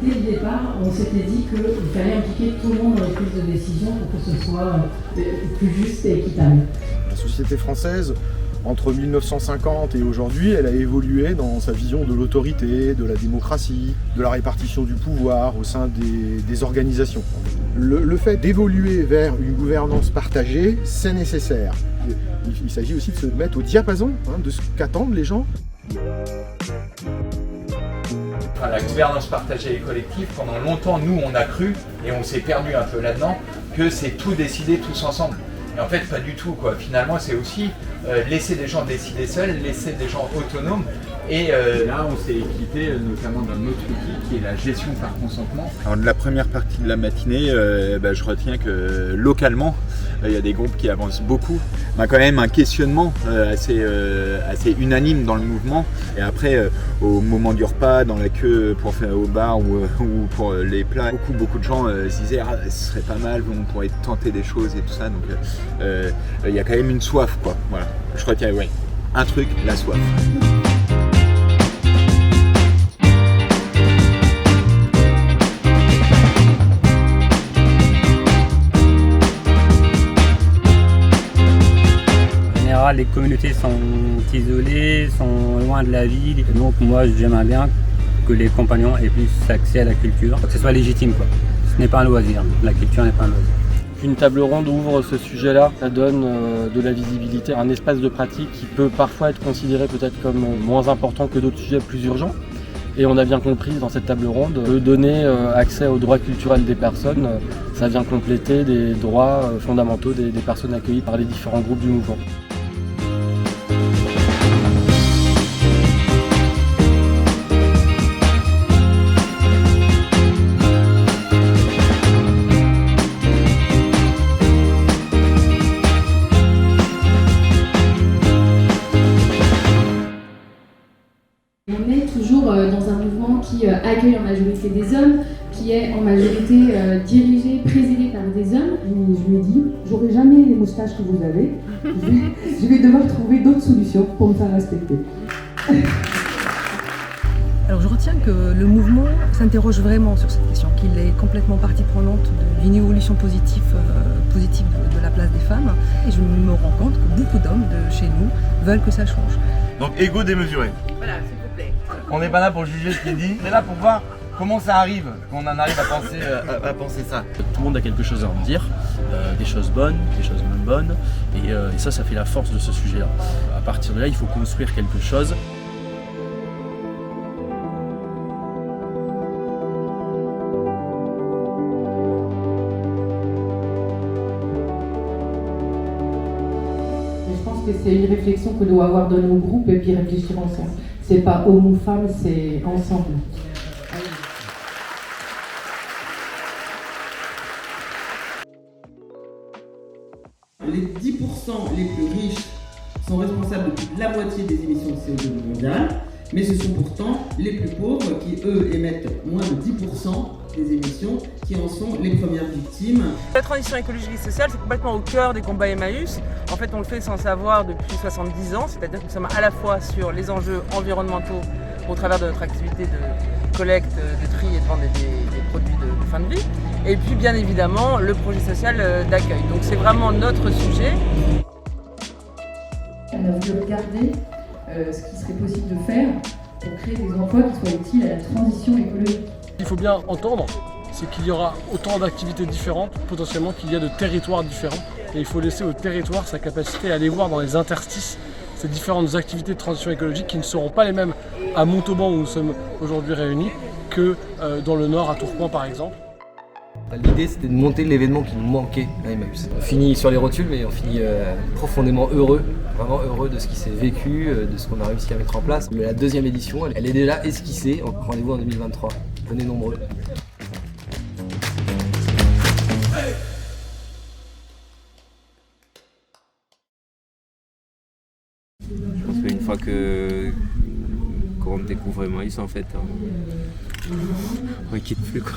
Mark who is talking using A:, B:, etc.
A: Dès le départ, on s'était dit qu'il fallait impliquer tout le monde dans les prises de décision pour que ce soit plus juste et équitable.
B: La société française, entre 1950 et aujourd'hui, elle a évolué dans sa vision de l'autorité, de la démocratie, de la répartition du pouvoir au sein des organisations. Le fait d'évoluer vers une gouvernance partagée, c'est nécessaire. Il s'agit aussi de se mettre au diapason de ce qu'attendent les gens.
C: La gouvernance partagée et collective, pendant longtemps, nous, on a cru, et on s'est perdu un peu là-dedans, que c'est tout décider tous ensemble. Et en fait, pas du tout, quoi. Finalement, c'est aussi laisser des gens décider seuls, laisser des gens autonomes. Et là, on s'est équipé notamment d'un autre outil qui est la gestion par consentement.
D: Alors, de la première partie de la matinée, je retiens que localement, il y a des groupes qui avancent beaucoup. On a quand même un questionnement assez unanime dans le mouvement. Et après, au moment du repas, dans la queue pour faire au bar ou pour les plats, beaucoup de gens se disaient ce serait pas mal, on pourrait tenter des choses et tout ça. Donc il y a quand même une soif, quoi. Voilà. Je retiens, un truc, la soif.
E: Les communautés sont isolées, sont loin de la ville. Donc moi j'aimerais bien que les compagnons aient plus accès à la culture, que ce soit légitime, quoi. Ce n'est pas un loisir, la culture n'est pas un loisir.
F: Une table ronde ouvre ce sujet-là, ça donne de la visibilité, un espace de pratique qui peut parfois être considéré peut-être comme moins important que d'autres sujets plus urgents. Et on a bien compris dans cette table ronde que donner accès aux droits culturels des personnes, ça vient compléter des droits fondamentaux des personnes accueillies par les différents groupes du mouvement.
G: On est toujours dans un mouvement qui accueille en majorité des hommes, qui est en majorité dirigé, présidé par des hommes.
A: Et je lui ai dit, j'aurai jamais les moustaches que vous avez, je vais devoir trouver d'autres solutions pour me faire respecter.
H: Alors je retiens que le mouvement s'interroge vraiment sur cette question, qu'il est complètement partie prenante d'une évolution positive de la place des femmes. Et je me rends compte que beaucoup d'hommes de chez nous veulent que ça change.
I: Donc égo démesuré.
H: Voilà, s'il vous plaît.
I: On n'est pas là pour juger ce qui est dit, on est là pour voir comment ça arrive, qu'on en arrive à penser ça.
F: Tout le monde a quelque chose à en dire, des choses bonnes, des choses moins bonnes, et ça fait la force de ce sujet-là. À partir de là, il faut construire quelque chose.
A: Je pense que c'est une réflexion que doit avoir dans nos groupes et puis réfléchir ensemble. C'est pas homme ou femme, c'est ensemble.
J: Les 10% les plus riches sont responsables de plus de la moitié des émissions de CO2 mondiales, mais ce sont pourtant les plus pauvres qui, eux, émettent moins de 10% des émissions qui en sont les premières victimes.
K: La transition écologique et sociale, c'est complètement au cœur des combats Emmaüs. En fait, on le fait sans savoir depuis 70 ans, c'est-à-dire que nous sommes à la fois sur les enjeux environnementaux au travers de notre activité de collecte, de tri et de vente des produits de fin de vie, et puis bien évidemment le projet social d'accueil. Donc c'est vraiment notre sujet.
G: On a voulu regarder ce qui serait possible de faire pour créer des emplois qui soient utiles à la transition écologique.
F: Il faut bien entendre, c'est qu'il y aura autant d'activités différentes, potentiellement qu'il y a de territoires différents. Et il faut laisser au territoire sa capacité à aller voir dans les interstices ces différentes activités de transition écologique qui ne seront pas les mêmes à Montauban où nous sommes aujourd'hui réunis que dans le nord à Tourcoing par exemple.
L: L'idée c'était de monter l'événement qui nous manquait à Emmaüs. On finit sur les rotules mais on finit profondément heureux, vraiment heureux de ce qui s'est vécu, de ce qu'on a réussi à mettre en place. Mais la deuxième édition, elle est déjà esquissée, rendez-vous en 2023. Venez nombreux.
M: Je pense qu'une fois qu'on découvre Emmaüs en fait, on ne quitte plus quoi.